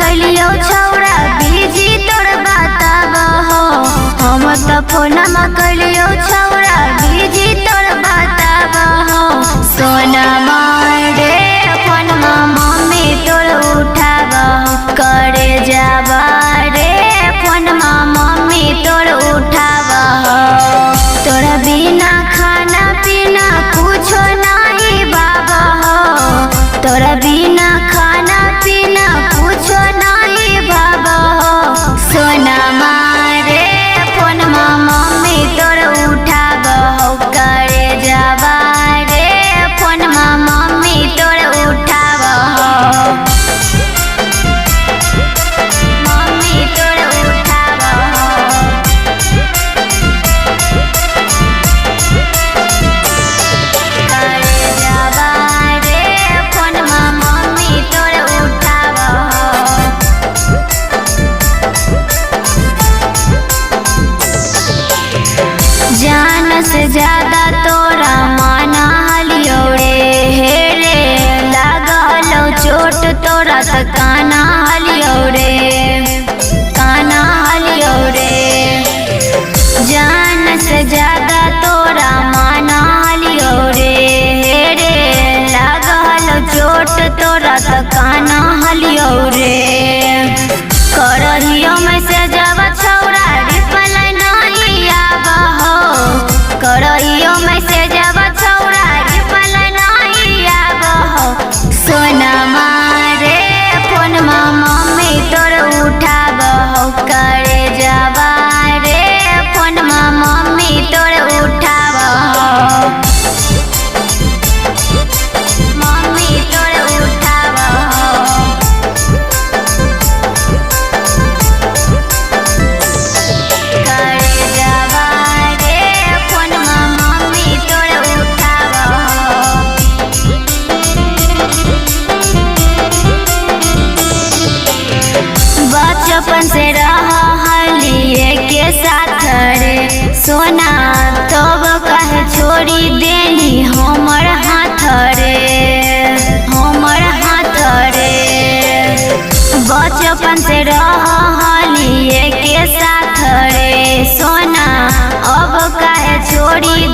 कैलियो छौरा बीजी तोर बताब हो। हम तो फोनमा कैलियो छौरा बीजी तोर बताब हो। सोनमा रे फोनमा मम्मी तोर उठाब करे जाब रे फोनमा मम्मी तोर उठाब हो। तोरा बिना खाना पीना कुछो नहीं बाबा हो। तोरा बिना खाना पीना कुछो नहीं बाबा हो। सोनमा रे फोनमा मम्मी तोर उठाब हो करे जाब रे फोनमा मम्मी तोर उठाब हो। मम्मी तोर उठाब हो। करे जाब रे फोनमा मम्मी तोर उठाब हो। जान से ज्यादा तोरा माना हलियो रे हे रे लागलो चोट तोरा त काना हलियो रे काना हलियो रे। जान से ज्यादा तोरा माना हलियो रे हे रे लागलो चोट तोरा त काना हलियो रे। करहियो में से जब छौरा रिप्लाई नहीं आब हो। करहियो में से जब छौरा रिप्लाई नहीं आब हो। सोनमा रे फोनमा मम्मी तोर उठाब हो करे जाब रे फोनमा मम्मी तोर उठाब हो। मम्मी तोर उठाब हो। करे जाब रे फोनमा मम्मी तोर उठाब हो। बचपन से रहलिए के साथ रे सोना तब कहे छोड़ी देनी हमर हाथ रे हमर हाथ रे। बचपन से रहलिए के साथ रे सोना अब कहे छोड़ी